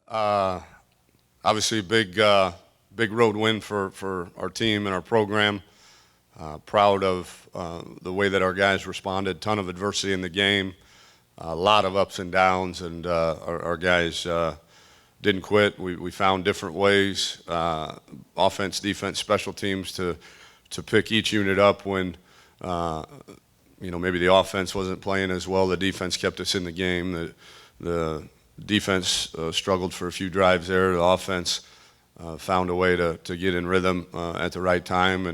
Uh, Obviously, big road win for our team and our program. Proud of the way that our guys responded. Ton of adversity in the game. A lot of ups and downs, and our guys didn't quit. We found different ways, offense, defense, special teams, to pick each unit up when maybe the offense wasn't playing as well. The defense kept us in the game. The defense struggled for a few drives there. The offense found a way to get in rhythm at the right time,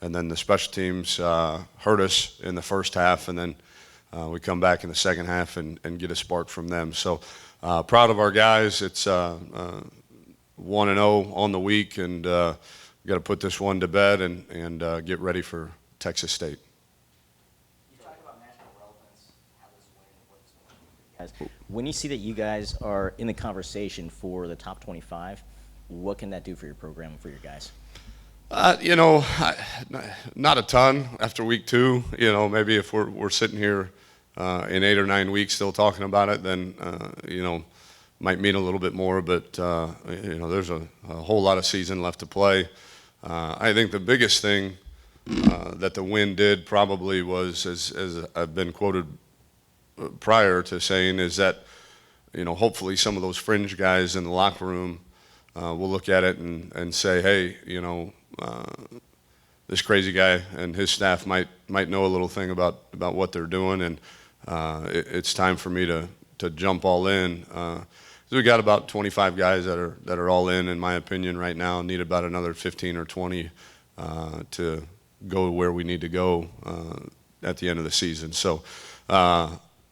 and then the special teams hurt us in the first half, and then we come back in the second half and get a spark from them. So proud of our guys. It's 1-0 on the week, and we got to put this one to bed and get ready for Texas State. You talk about national relevance, how this win, what it's going to do for you guys. When you see that you guys are in the conversation for the top 25, what can that do for your program and for your guys? Not a ton after week 2. Maybe if we're sitting here in 8 or 9 weeks still talking about it, then might mean a little bit more. But there's a whole lot of season left to play. I think the biggest thing that the win did probably was, as I've been quoted prior to saying, is that hopefully some of those fringe guys in the locker room will look at it and say, hey, this crazy guy and his staff might know a little thing about what they're doing, and it's time for me to jump all in. So we got about 25 guys that are all in my opinion, right now. Need about another 15 or 20 to go where we need to go at the end of the season. So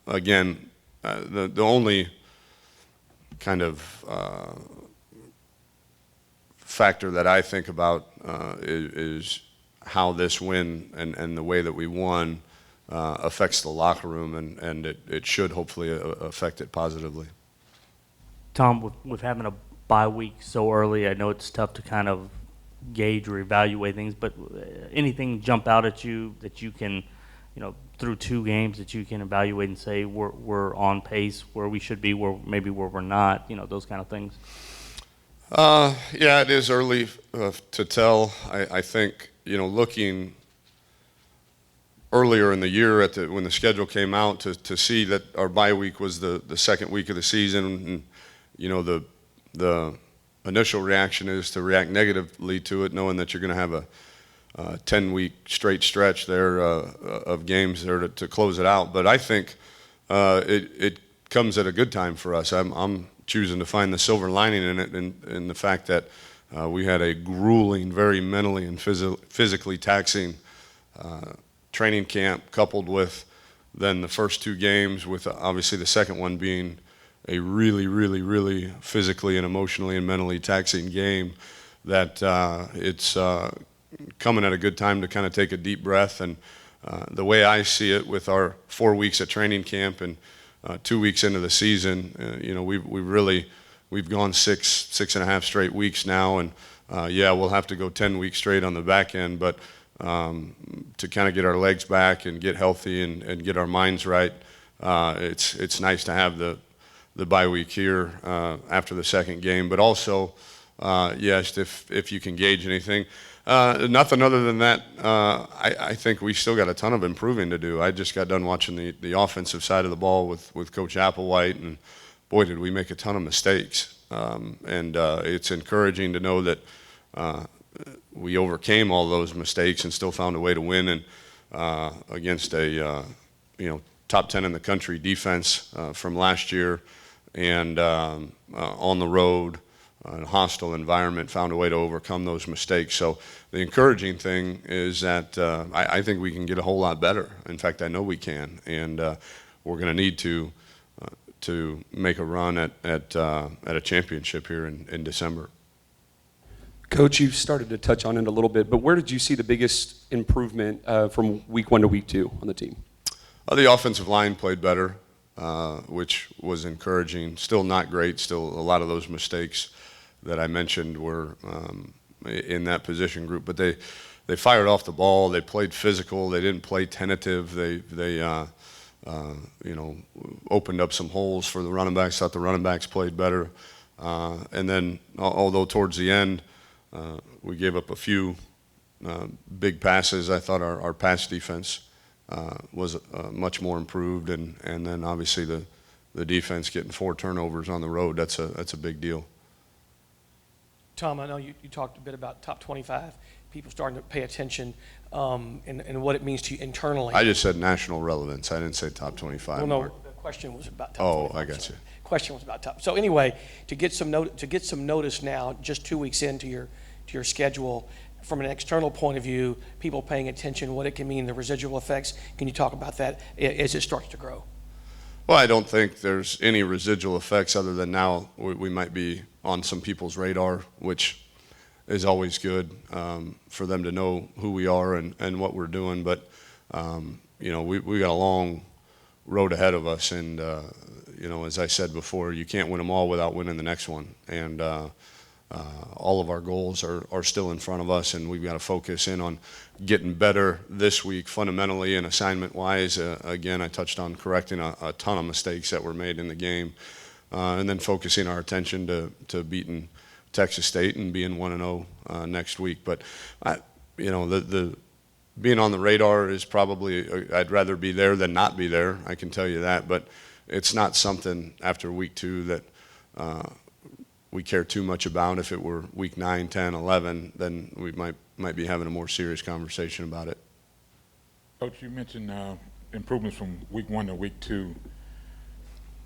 again, the only kind of factor that I think about is how this win and the way that we won affects the locker room, and it should hopefully affect it positively. Tom, with having a bye week so early, I know it's tough to kind of gauge or evaluate things, but anything jump out at you that you can, through 2 games that you can evaluate and say we're on pace where we should be, where we're not, those kind of things? Yeah, it is early to tell. I think, looking earlier in the year when the schedule came out, to see that our bye week was the second week of the season, and the initial reaction is to react negatively to it, knowing that you're going to have a 10-week straight stretch there of games there to close it out. But I think it comes at a good time for us. I'm choosing to find the silver lining in it, in the fact that we had a grueling, very mentally and physically taxing training camp, coupled with then the first 2 games, with obviously the second one being a really, really, really physically and emotionally and mentally taxing game, that it's coming at a good time to kind of take a deep breath. And the way I see it, with our 4 weeks at training camp and 2 weeks into the season, we've gone 6.5 straight weeks now, and we'll have to go 10 weeks straight on the back end, but to kind of get our legs back and get healthy and get our minds right, it's nice to have the bye week here after the second game. But also, yes, if you can gauge anything, nothing other than that. I think we still got a ton of improving to do. I just got done watching the offensive side of the ball with Coach Applewhite, and boy, did we make a ton of mistakes. And it's encouraging to know that we overcame all those mistakes and still found a way to win, and against a top 10 in the country defense from last year, and on the road, a hostile environment, found a way to overcome those mistakes. So the encouraging thing is that I think we can get a whole lot better. In fact, I know we can, and we're going to need to make a run at a championship here in December. Coach, you've started to touch on it a little bit, but where did you see the biggest improvement from week 1 to week 2 on the team? The offensive line played better, which was encouraging. Still not great. Still a lot of those mistakes that I mentioned were in that position group. But they fired off the ball. They played physical. They didn't play tentative. They opened up some holes for the running backs. Thought the running backs played better. And then, although towards the end, we gave up a few big passes, I thought our pass defense was much more improved. And then obviously the defense getting 4 turnovers on the road, that's a big deal. Tom, I know you talked a bit about top 25, people starting to pay attention, and what it means to you internally. I just said national relevance. I didn't say top 25. Well, no, Mark. the question was about top Oh, 25. I got so you. Question was about top. So anyway, to get some notice now, just 2 weeks into your schedule, from an external point of view, people paying attention, what it can mean, the residual effects. Can you talk about that as it starts to grow? Well, I don't think there's any residual effects other than now we might be on some people's radar, which is always good for them to know who we are and what we're doing. But, we got a long road ahead of us. And, as I said before, you can't win them all without winning the next one. And all of our goals are still in front of us, and we've got to focus in on getting better this week fundamentally and assignment-wise. Again, I touched on correcting a ton of mistakes that were made in the game, and then focusing our attention to beating Texas State and being 1-0 next week. But, the being on the radar is probably, I'd rather be there than not be there, I can tell you that. But it's not something after week 2 that we care too much about. If it were week 9, 10, 11, then we might be having a more serious conversation about it. Coach, you mentioned improvements from week 1 to week 2.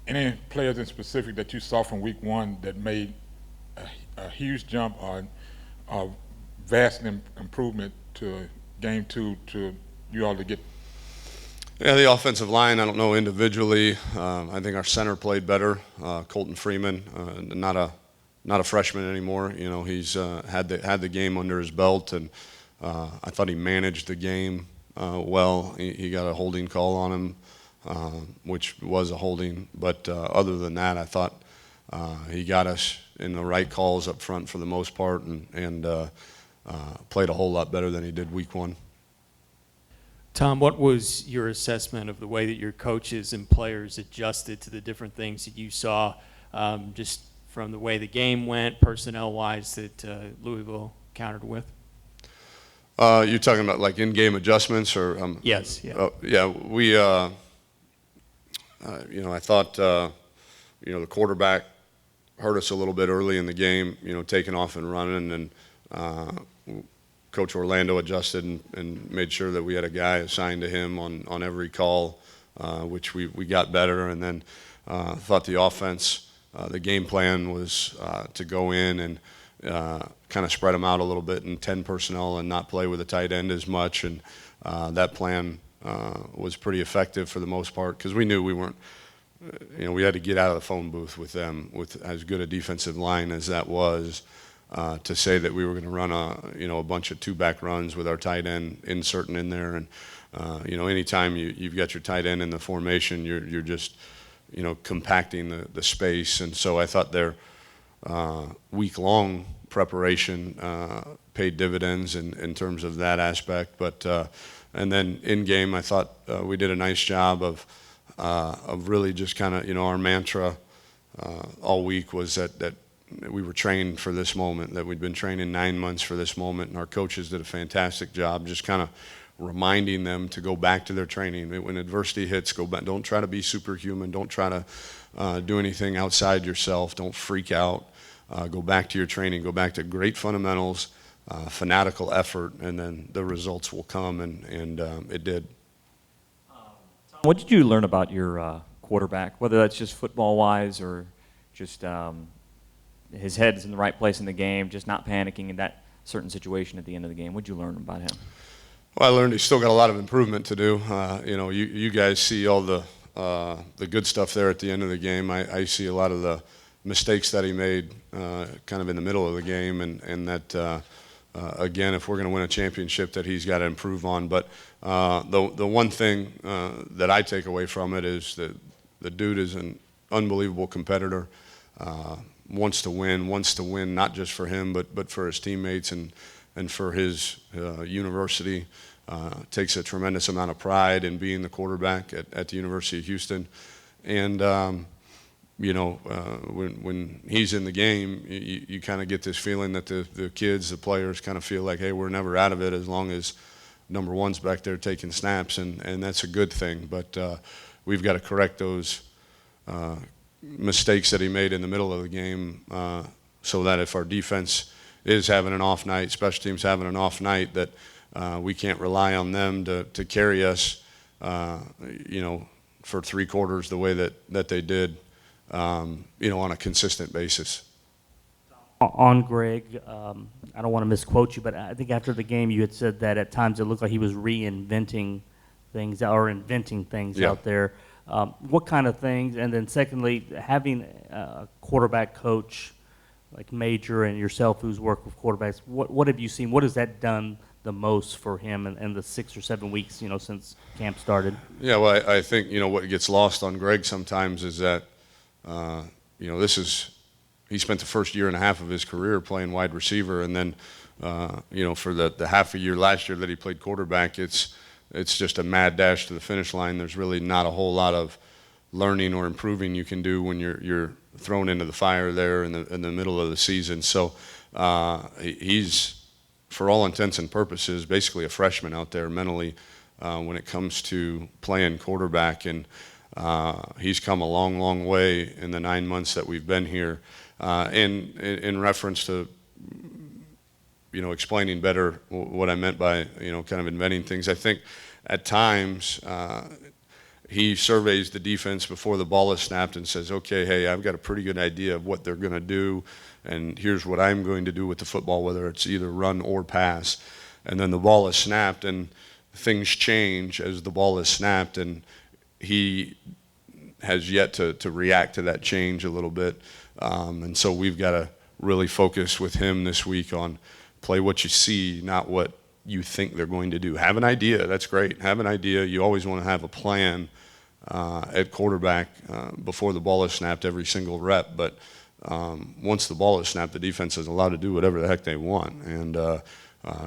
Any players in specific that you saw from week 1 that made a huge jump or a vast improvement to game 2 to you all to get? Yeah, the offensive line, I don't know individually. I think our center played better. Colton Freeman, not a freshman anymore. He's had the game under his belt, and I thought he managed the game well. He got a holding call on him, which was a holding. But other than that, I thought he got us in the right calls up front for the most part, and played a whole lot better than he did week 1. Tom, what was your assessment of the way that your coaches and players adjusted to the different things that you saw, just from the way the game went, personnel-wise, that Louisville countered with? You're talking about like in-game adjustments, or? Yes. Yeah. Yeah. We, I thought, the quarterback hurt us a little bit early in the game. Taking off and running, and Coach Orlando adjusted and made sure that we had a guy assigned to him on every call, which we got better. And then thought the offense, the game plan was to go in and kind of spread them out a little bit in 10 personnel and not play with a tight end as much. And that plan was pretty effective for the most part, because we knew we weren't, we had to get out of the phone booth with them with as good a defensive line as that was. To say that we were going to run a bunch of 2-back runs with our tight end inserting in there. And anytime you've got your tight end in the formation, you're just compacting the space. And so I thought their week-long preparation paid dividends in terms of that aspect. But and then in game, I thought we did a nice job of really just kind of, our mantra all week was that we were trained for this moment, that we'd been training 9 months for this moment, and our coaches did a fantastic job just kind of reminding them to go back to their training. When adversity hits, go back. Don't try to be superhuman. Don't try to do anything outside yourself. Don't freak out. Go back to your training. Go back to great fundamentals, fanatical effort, and then the results will come, and it did. What did you learn about your quarterback, whether that's just football-wise or just his head's in the right place in the game, just not panicking in that certain situation at the end of the game? What did you learn about him? Well, I learned he's still got a lot of improvement to do. You guys see all the good stuff there at the end of the game. I see a lot of the mistakes that he made kind of in the middle of the game, and that, again, if we're going to win a championship, that he's got to improve on. But the one thing that I take away from it is that the dude is an unbelievable competitor. Wants to win not just for him, but for his teammates and for his university. Takes a tremendous amount of pride in being the quarterback at the University of Houston. And, when he's in the game, you kind of get this feeling that the kids, the players kind of feel like, hey, we're never out of it as long as number one's back there taking snaps, and that's a good thing. But we've got to correct those mistakes that he made in the middle of the game so that if our defense is having an off night, special teams having an off night, that we can't rely on them to carry us, for 3 quarters the way that they did, on a consistent basis. On Greg, I don't want to misquote you, but I think after the game you had said that at times it looked like he was reinventing things or inventing things Yeah. out there. What kind of things? And then secondly, having a quarterback coach like Major and yourself who's worked with quarterbacks, what have you seen? What has that done the most for him in the 6 or 7 weeks, since camp started? Yeah, well, I think, what gets lost on Greg sometimes is that, he spent the first year and a half of his career playing wide receiver, and then, for the half a year last year that he played quarterback, it's just a mad dash to the finish line. There's really not a whole lot of learning or improving you can do when you're thrown into the fire there in the middle of the season. So he's, for all intents and purposes, basically a freshman out there mentally when it comes to playing quarterback, and he's come a long, long way in the 9 months that we've been here. And in reference to explaining better what I meant by kind of inventing things, I think at times he surveys the defense before the ball is snapped and says, okay, hey, I've got a pretty good idea of what they're going to do, and here's what I'm going to do with the football, whether it's either run or pass. And then the ball is snapped, and things change as the ball is snapped, and he has yet to react to that change a little bit. And so we've got to really focus with him this week on play what you see, not what you think they're going to do. Have an idea, that's great. Have an idea. You always want to have a plan at quarterback before the ball is snapped every single rep. But once the ball is snapped, the defense is allowed to do whatever the heck they want. And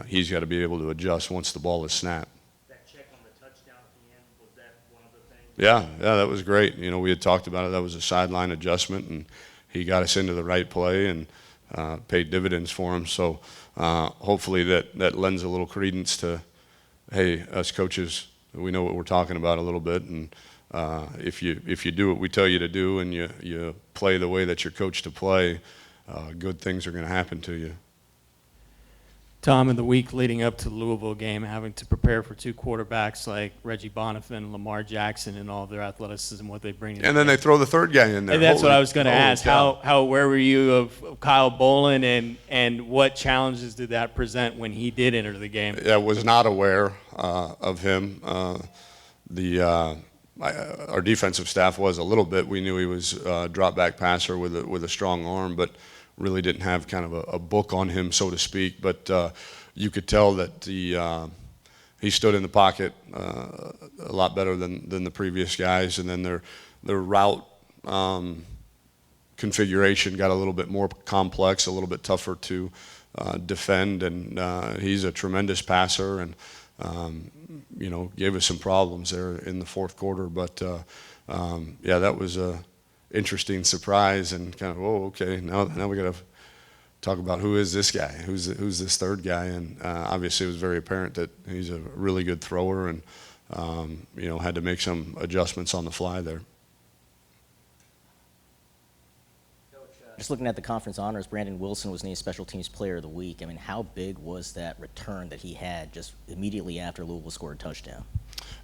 he's got to be able to adjust once the ball is snapped. That check on the touchdown at the end, was that one of the things? Yeah, that was great. We had talked about it. That was a sideline adjustment, and he got us into the right play and paid dividends for him. So hopefully that lends a little credence to, hey, us coaches, we know what we're talking about a little bit, and if you do what we tell you to do and you play the way that you're coached to play, good things are going to happen to you. Tom, in the week leading up to the Louisville game, having to prepare for 2 quarterbacks like Reggie Bonifant, Lamar Jackson, and all their athleticism, what they bring to the And then game. they throw the third guy in there. And that's what Holy- I was going to holy ask. cow. How aware were you of Kyle Bolin, and what challenges did that present when he did enter the game? I was not aware of him. Our defensive staff was a little bit. We knew he was a drop back passer with a strong arm, but really didn't have kind of a book on him, so to speak. But you could tell that he stood in the pocket a lot better than the previous guys, and then their route configuration got a little bit more complex, a little bit tougher to defend, and he's a tremendous passer, and gave us some problems there in the fourth quarter. But that was a interesting surprise, and kind of, okay, now we got to talk about who is this guy, who's this third guy, and obviously it was very apparent that he's a really good thrower, and had to make some adjustments on the fly there. Just looking at the conference honors, Brandon Wilson was named Special Teams Player of the Week. I mean, how big was that return that he had just immediately after Louisville scored a touchdown?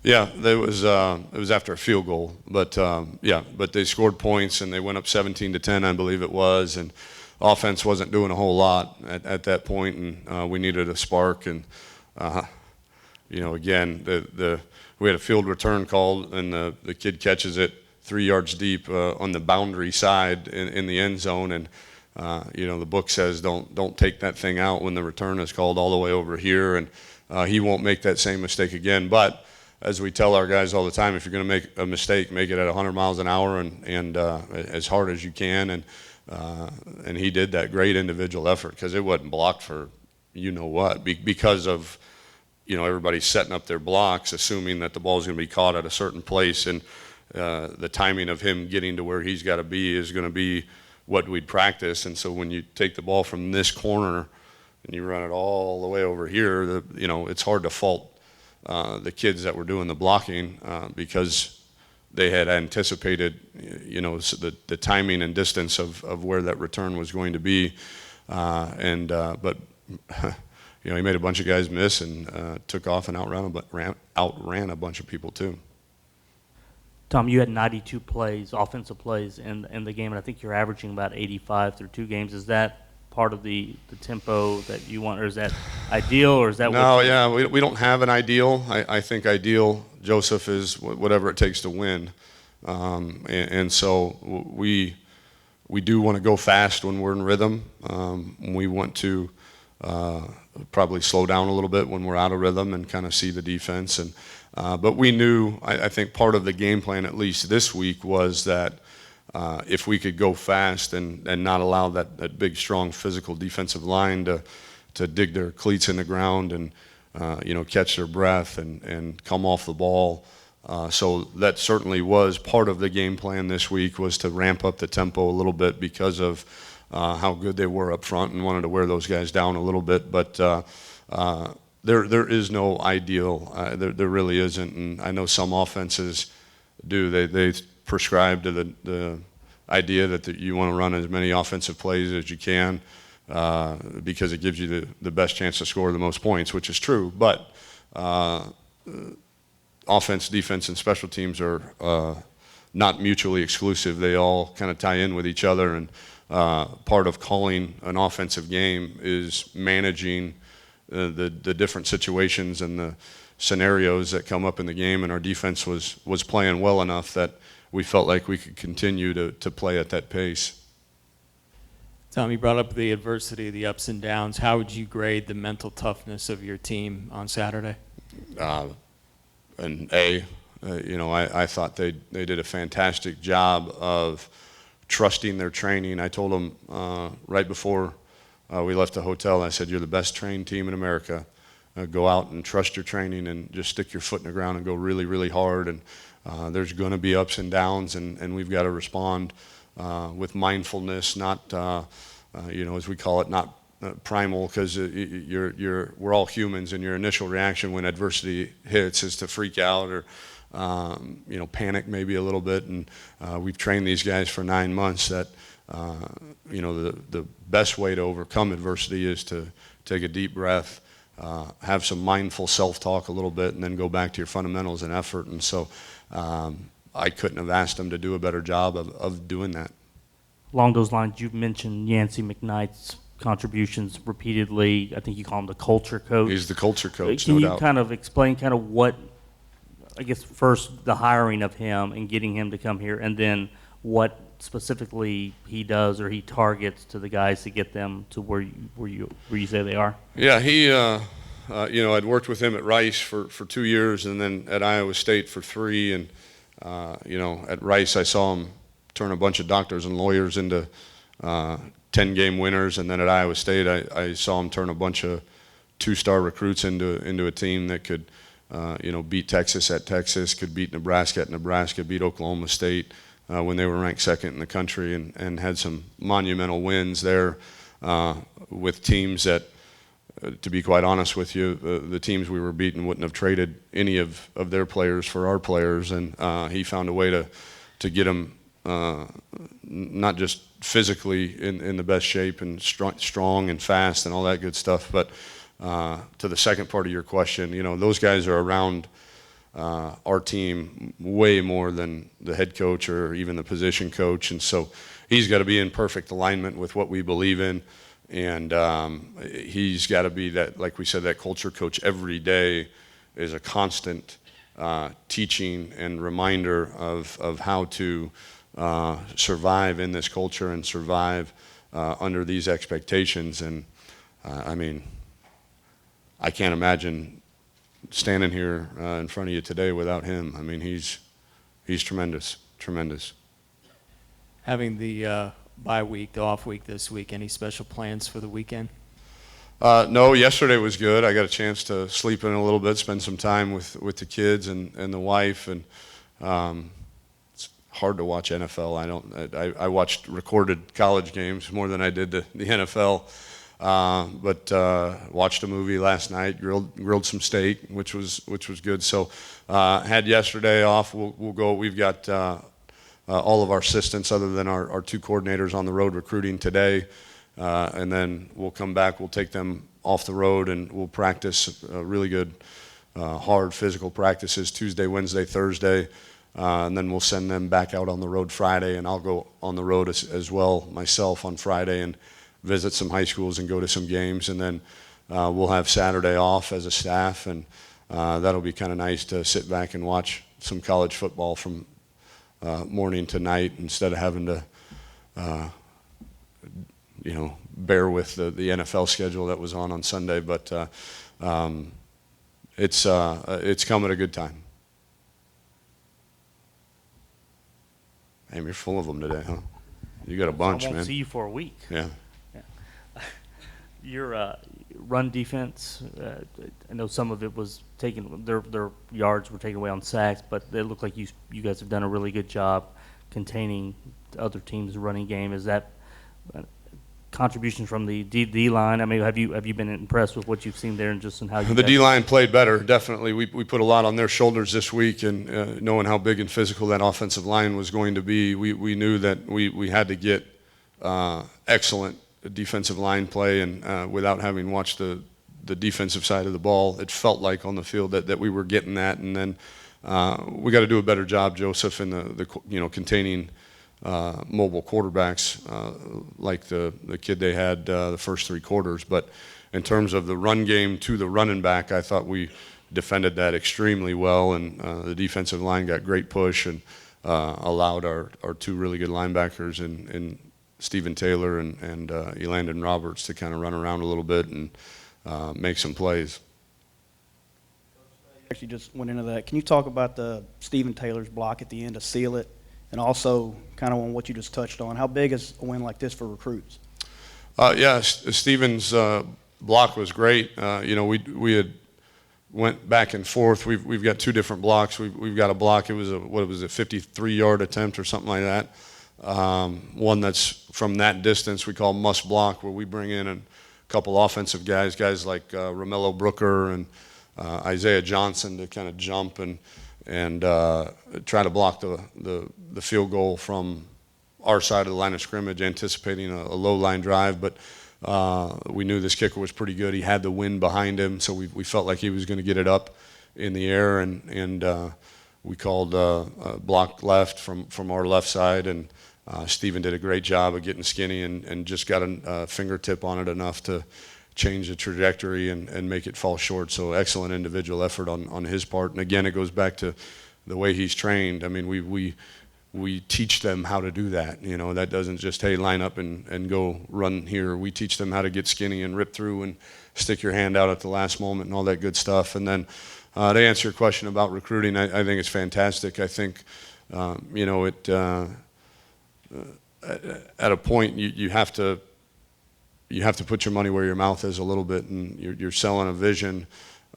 Yeah, it was after a field goal, but but they scored points and they went up 17-10, I believe it was, and offense wasn't doing a whole lot at that point, and we needed a spark, and again, we had a field return called, and the kid catches it 3 yards deep on the boundary side in the end zone, and the book says don't take that thing out when the return is called all the way over here, and he won't make that same mistake again. But as we tell our guys all the time, if you're going to make a mistake, make it at 100 miles an hour and as hard as you can, and he did that. Great individual effort, because it wasn't blocked for what, because of everybody setting up their blocks, assuming that the ball's going to be caught at a certain place, and the timing of him getting to where he's got to be is going to be what we'd practice. And so when you take the ball from this corner and you run it all the way over here, it's hard to fault the kids that were doing the blocking because they had anticipated, the timing and distance of where that return was going to be. But he made a bunch of guys miss and took off and outran a bunch of people too. Tom, you had 92 plays, offensive plays in the game, and I think you're averaging about 85 through 2 games. Is that part of the tempo that you want, or is that ideal, or is that No, yeah, we don't have an ideal. I think ideal, Joseph, is whatever it takes to win. And so we do want to go fast when we're in rhythm. We want to probably slow down a little bit when we're out of rhythm and kind of see the defense. But we knew, I think part of the game plan, at least this week, was that if we could go fast and not allow that big, strong, physical defensive line to dig their cleats in the ground and catch their breath and come off the ball. So that certainly was part of the game plan this week, was to ramp up the tempo a little bit because of how good they were up front, and wanted to wear those guys down a little bit. But there is no ideal. There really isn't. And I know some offenses do. They prescribe to the idea that you want to run as many offensive plays as you can because it gives you the best chance to score the most points, which is true. But offense, defense, and special teams are not mutually exclusive. They all kind of tie in with each other, and part of calling an offensive game is managing the different situations and the scenarios that come up in the game. And our defense was playing well enough that we felt like we could continue to play at that pace. Tom, you brought up the adversity, the ups and downs. How would you grade the mental toughness of your team on Saturday? An A. I thought they did a fantastic job of trusting their training. I told them right before we left the hotel, I said, "You're the best trained team in America. Go out and trust your training and just stick your foot in the ground and go really, really hard. And there's going to be ups and downs, and we've got to respond with mindfulness, not, as we call it, not primal, because we're all humans, and your initial reaction when adversity hits is to freak out or panic maybe a little bit. And we've trained these guys for 9 months that the best way to overcome adversity is to take a deep breath, have some mindful self-talk a little bit, and then go back to your fundamentals and effort. And so I couldn't have asked them to do a better job of doing that. Along those lines, you've mentioned Yancey McKnight's contributions repeatedly. I think you call him the culture coach. He's the culture coach, Can no you doubt. kind of explain kind of what, I guess, first the hiring of him and getting him to come here, and then what specifically he does or he targets to the guys to get them to where you say they are? Yeah, he, I'd worked with him at Rice for 2 years, and then at Iowa State for 3. And at Rice I saw him turn a bunch of doctors and lawyers into 10-game winners, and then at Iowa State I saw him turn a bunch of 2-star recruits into a team that could beat Texas at Texas, could beat Nebraska at Nebraska, beat Oklahoma State when they were ranked second in the country, and had some monumental wins there with teams that, to be quite honest with you, the teams we were beating wouldn't have traded any of their players for our players. And he found a way to get them not just physically in the best shape and strong and fast and all that good stuff, but to the second part of your question, those guys are around our team way more than the head coach or even the position coach. And so he's got to be in perfect alignment with what we believe in. And he's got to be that, like we said, that culture coach every day is a constant teaching and reminder of how to survive in this culture and survive under these expectations. And I can't imagine standing here in front of you today without him. He's tremendous, tremendous. Having the bye week, the off week this week, any special plans for the weekend? No, yesterday was good. I got a chance to sleep in a little bit, spend some time with the kids and the wife, and hard to watch NFL. I watched recorded college games more than I did the NFL. But watched a movie last night, grilled some steak, which was good. So had yesterday off. We'll go. We've got all of our assistants, other than our two coordinators, on the road recruiting today, and then we'll come back. We'll take them off the road and we'll practice really good, hard physical practices Tuesday, Wednesday, Thursday, and then we'll send them back out on the road Friday, and I'll go on the road as well myself on Friday and visit some high schools and go to some games, and then we'll have Saturday off as a staff, and that'll be kind of nice to sit back and watch some college football from morning to night instead of having to bear with the NFL schedule that was on Sunday. But it's come at a good time. Damn, you're full of them today, huh? You got a bunch, I won't man. see you for a week. Yeah. Your run defense, I know some of it was taken, their yards were taken away on sacks, but it looked like you guys have done a really good job containing the other teams' running game. Is that contributions from the D line? I mean, have you been impressed with what you've seen there, and just in how you The D line played better, definitely. We put a lot on their shoulders this week, and knowing how big and physical that offensive line was going to be, we knew that we had to get excellent defensive line play, and without having watched the defensive side of the ball, it felt like on the field that we were getting that. And then we got to do a better job, Joseph, in the containing mobile quarterbacks like the kid they had the first three quarters. But in terms of the run game to the running back, I thought we defended that extremely well, and the defensive line got great push and allowed our two really good linebackers in Stephen Taylor and Elandon Roberts to kind of run around a little bit and make some plays. Actually just went into that. Can you talk about the Stephen Taylor's block at the end to seal it, and also kind of on what you just touched on? How big is a win like this for recruits? Yeah, Stephen's block was great. We had went back and forth. We've got two different blocks. We've got a block. It was a 53-yard attempt or something like that. One that's from that distance we call must block, where we bring in a couple offensive guys like Romello Brooker and Isaiah Johnson to kind of jump and try to block the field goal from our side of the line of scrimmage, anticipating a low line drive. But we knew this kicker was pretty good. He had the wind behind him, so we felt like he was going to get it up in the air, and we called block left from our left side, and Stephen did a great job of getting skinny and just got a fingertip on it enough to change the trajectory and make it fall short. So excellent individual effort on his part. And again, it goes back to the way he's trained. I mean, we teach them how to do that. That doesn't just, hey, line up and go run here. We teach them how to get skinny and rip through and stick your hand out at the last moment and all that good stuff. And then to answer your question about recruiting, I think it's fantastic. I think, at a point you have to put your money where your mouth is a little bit, and you're selling a vision.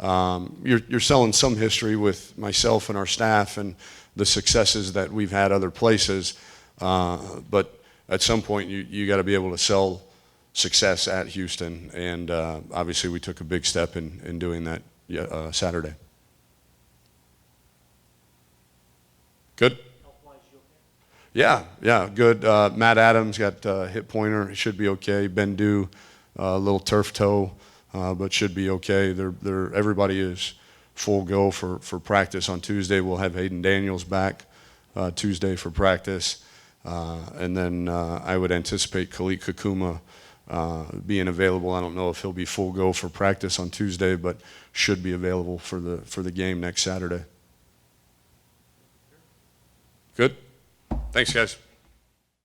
You're selling some history with myself and our staff and the successes that we've had other places, but at some point you got to be able to sell success at Houston, and obviously we took a big step in doing that Saturday. Good? Yeah, good. Matt Adams got a hip pointer. He should be okay. Ben Dew, a little turf toe, but should be okay. Everybody is full go for practice on Tuesday. We'll have Hayden Daniels back Tuesday for practice. And then I would anticipate Khalid Kakuma being available. I don't know if he'll be full go for practice on Tuesday, but should be available for the game next Saturday. Good? Thanks, guys.